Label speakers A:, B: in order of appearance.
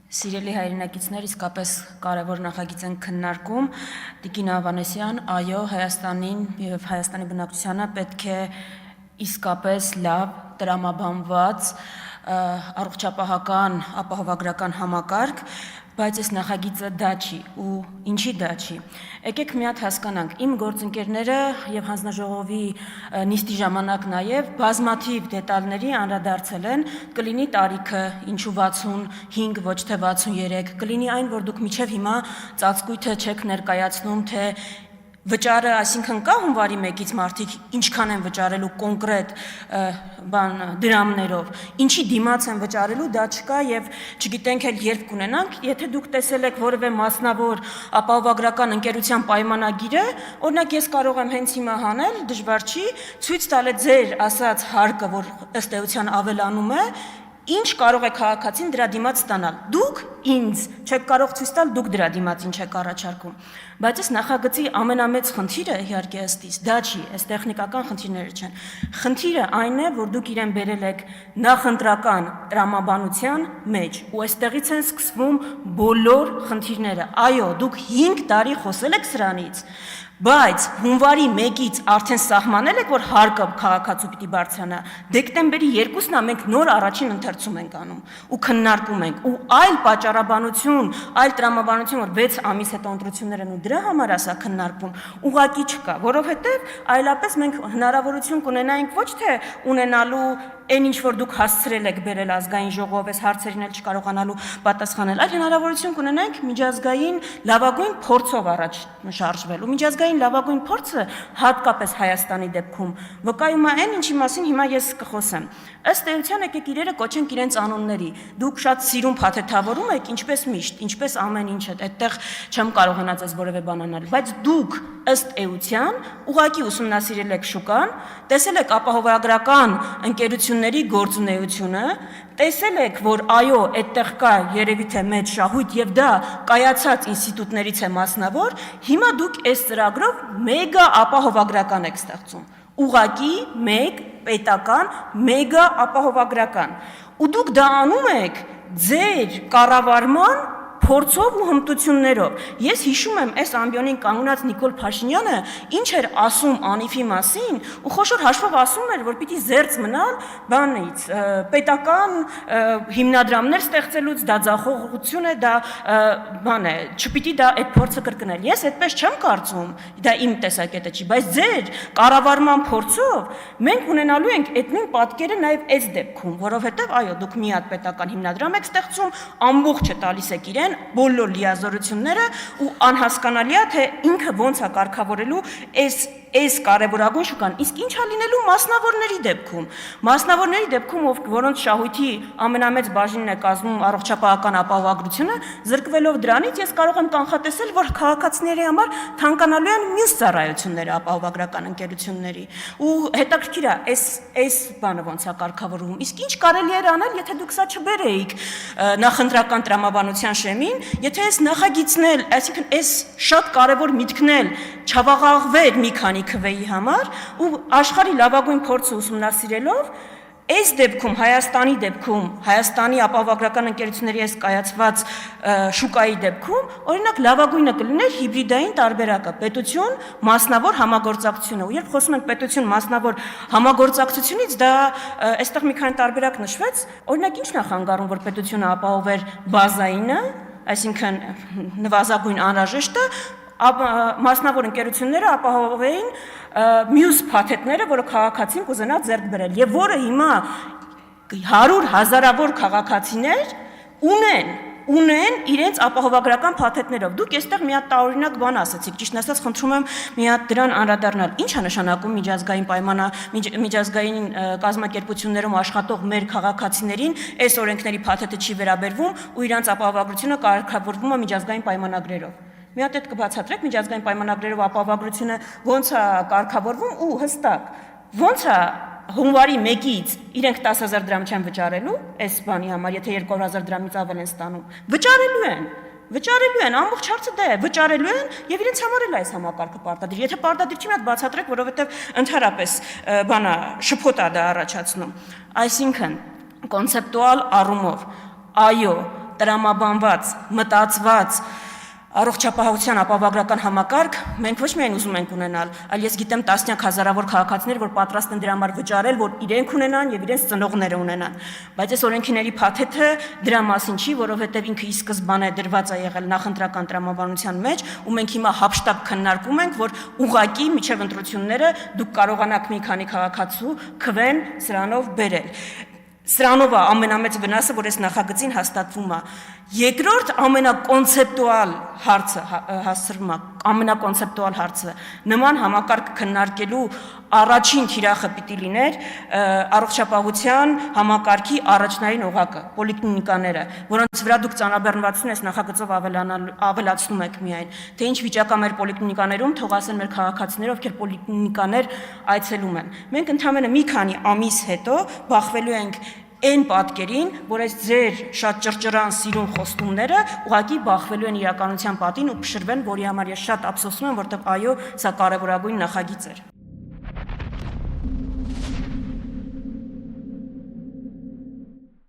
A: Սիրելի հայրենակիցներ, իսկապես կարևոր նախագիծ են քննարկում Տիկին Ավանեսյան, այո, Հայաստանին եւ Հայաստանի բնակչությանը պետք է իսկապես լավ տրամաբանված առողջապահական ապահովագրական համակարգ, բայց այս նախագիծը դա չի ու ինչի դա չի։ Եկեք մի հատ հասկանանք, իմ գործընկերները եւ հանձնաժողովի նիստի ժամանակ նաեւ բազմաթիվ դետալների անդրադարձել են, կլինի տարիքը ինչու 65, ոչ թե 63, կլինի այն, որ դուք միջև հիմա ծածկույթը չեք ներկայացնում, թե վճարը, այսինքն կա հունվարի 1-ից մարդիկ ինչքան են վճարելու կոնկրետ դրամներով, ինչի դիմաց են վճարելու, դա չկա եւ չգիտենք էլ երբ կունենանք, եթե դուք տեսել եք որևէ մասնավոր ապահովագրական ընկերության պայմանագիրը, օրինակ ես կարող եմ հենց հիմա հանել, դժվար չի, ցույց տալ է ձեր ասած հարկը, որ ըստ էության ավելանում է, ինչ կարող է քաղաքացին դրա դիմաց ստանալ։ Դուք ինձ չեք կարող ցույց տալ, դուք դրա դիմաց ինչ եք առաջարկում։ Բայց այս նախագծի ամենամեծ խնդիրը իհարկե ըստիս դա չի, այս տեխնիկական խնդիրները չեն։ Խնդիրը այն է, որ դուք իրեն բերել եք նախընտրական տրամաբանության մեջ, ու այստեղից են սկսվում բոլոր խնդիրները։ Այո, դուք 5 տարի խոսել եք սրանից, բայց հունվարի 1-ից արդեն սահմանել եք, որ հարկը քաղաքացու պիտի բարձրանա, դեկտեմբերի 2-ն մենք նոր առաջին ընթերցում ենք անում ու քննարկում ենք, ու այլ պատճառաբանություն, այլ տրամաբանություն, որ 6 ամիս հետո ընտրություններ են ու դրա համար ասա քննարկվում, ուղղակի չկա, որովհետև այլապես մենք հնարավորություն կունենայինք ոչ թե ունենալու այն ինչ որ դուք հասցրել եք բերել ազգային ժողով, այս հարցերին էլ չկարողանալու պատասխանել, այլ հնարավորություն կունենանք միջազգային լավագույն փորձով առաջ շարժվելու։ Միջազգային լավագույն փորձը հատկապես Հայաստանի դեպքում վկայում է այն, ինչի մասին հիմա ես կխոսեմ։ Ըստ էության եկեք իրերը կոչենք իրենց անունների։ Դուք շատ սիրուն փաթեթավորում եք, ինչպես միշտ, ինչպես ամեն ինչը, այդտեղ չեմ կարողանալ ձեզ որևէ բան անել, բայց դուք ըստ էության ուղղակի ուսումնասիրել եք շուկան, տեսել եք ապահովագրական ընկերությունների գործունեությունը, տեսել եք, որ այո, այդտեղ կա երևի թե մեծ շահույթ եւ դա կայացած ինստիտուտներից է մասնավոր, հիմա դուք այս ծրագրով մեգա ապահովագրական եք ստեղծում։ Ուղղակի մեկ պետական մեգա ապահովագրական։ Ու դուք դա անում եք ձեր կառավարման փորձով ու հմտություններով։ Ես հիշում եմ այս ամբիոնին կանգնած Նիկոլ Փաշինյանը ինչ էր ասում Անիֆի մասին, ու խոշոր հաշվով ասում էր, որ պիտի զերծ մնալ բանից, պետական հիմնադրամներ ստեղծելուց, դա ձախողություն է, դա բան է, չպիտի դա այդ փորձը կրկնել։ Ես այդպես չեմ կարծում, դա իմ տեսակետը չի, բայց ձեր կառավարման փորձով մենք ունենալու ենք այդ նույն պատկերը նաև այս դեպքում, որովհետև այո, դուք մի հատ պետական հիմնադրամ եք ստեղծում, ամբողջը տալիս եք իրեն բոլոր լիազորությունները ու անհասկանալի է, թե ինքը ոնց է կարգավորելու այս կարևորագույն շուկան, իսկ ինչ է լինելու մասնավորների դեպքում։ Մասնավորների դեպքում, որոնց շահույթի ամենամեծ բաժինն է կազմում առողջապահական ապահովագրությունը, զրկվելով դրանից ես կարող եմ կանխատեսել, որ քաղաքացիների համար թանկանալու են մյուս ծառայությունները ապահովագրական ընկերությունների։ Ու հետաքրքիր է, այս բանը ոնց է կարգավորվում։ Իսկ ինչ կարելի էր անել, եթե դուք սա չբերեիք նախընտրական տրամաբանության շեմին, եթե այս նախագիծն էլ, այսինքն այս շատ կարևոր միտքն էլ չավաղաղվեր մի քանի քվեի համար ու աշխարհի լավագույն փորձը ուսումնասիրելով այս դեպքում Հայաստանի դեպքում Հայաստանի ապահովագրական ընկերությունների այս կայացված շուկայի դեպքում օրինակ լավագույնը կլիներ հիբրիդային տարբերակը պետություն մասնավոր համագործակցությունը ու երբ խոսում ենք պետություն մասնավոր համագործակցությունից դա այստեղ մի քանի տարբերակ նշվեց օրինակ ինչն է խանգարում որ պետությունը ապահովեր բազայինը այսինքն նվազագույն անհրաժեշտը մասնավոր ընկերությունները ապահովեին մյուս փաթեթները, որը քաղաքացին կուզենա ձեռք բերել եւ որը հիմա 100 հազարավոր քաղաքացիներ ունեն իրենց ապահովագրական փաթեթներով։ Դուք այստեղ մի հատ տարօրինակ բան ասացիք, ճիշտ ասած խնդրում եմ մի հատ դրան անդրադառնալ։ Ինչ է նշանակում միջազգային կազմակերպություններում աշխատող մեր քաղաքացիներին այս օրենքների փաթեթը չի վերաբերվում ու իրանց ապահովագրությունը կարգավորվում է միջազգային պայմանագրերով։ Մի հատ այդ կբացատրեք միջազգային պայմանագրերով ապահովագրությունը ոնց է կարգավորվում ու հստակ ոնց է հունվարի 1-ից իրենք 10,000 դրամ չեն վճարելու այս բանի համար, եթե 200,000 դրամից ավել են ստանում, վճարելու են, ամբողջ հարցը դա է, վճարելու են եւ իրենց համար էլ այս համակարգը պարտադիր։ Եթե պարտադիր չի, մի հատ բացատրեք, որովհետեւ ընդհանրապես բանա շփոթ է դա առաջացնում։ Այսինքն կոնցեպտուալ առումով, այո, տրամաբանված, մտածված առողջապահության ապահովագրական համակարգ մենք ոչ միայն ուզում ենք ունենալ, այլ ես գիտեմ տասնյակ հազարավոր քաղաքացիներ, որ պատրաստ են դրա համար վճարել, որ իրենք ունենան եւ իրենց ծնողները ունենան։ Բայց այս օրենքների փաթեթը դրա մասին չի, որովհետեւ ինքը ի սկզբանե դրված է եղել նախընտրական տրամաբանության մեջ, ու մենք հիմա հապշտապ քննարկում ենք, որ ուղղակի միջև ընտրությունները դուք կարողանաք մի քանի քաղաքացու քվեն սրանով բերել։ Սրանով է ամենամեծ վնասը, որ այս նախագծին հաստատվում է։ Երկրորդ ամենակոնցեպտուալ հարցը, նման համակարգ քննարկելու առաջին թիրախը պիտի լիներ առողջապահության համակարգի առաջնային օղակը, պոլիկլինիկաները, որոնց վրա դուք ծանրաբեռնվածություն այս նախագծով ավելացնում եք միայն, թե ինչ վիճակա մեր պոլիկլինիկաներում, թող ասեն մեր քաղաքացիները, ովքեր պոլիկլինիկաներ այցելում են։ Մենք ընդհանրապես մի քանի ամիս հետո բախվելու ենք այն պատկերին, որ այս ձեր շատ ճռճռան սիրուն խոստումները ուղղակի բախվելու են իրականության պատին ու փշրվեն, որի համար ես շատ ափսոսում եմ, որտեղ այո, սա կարևորագույն նախագիծ էր։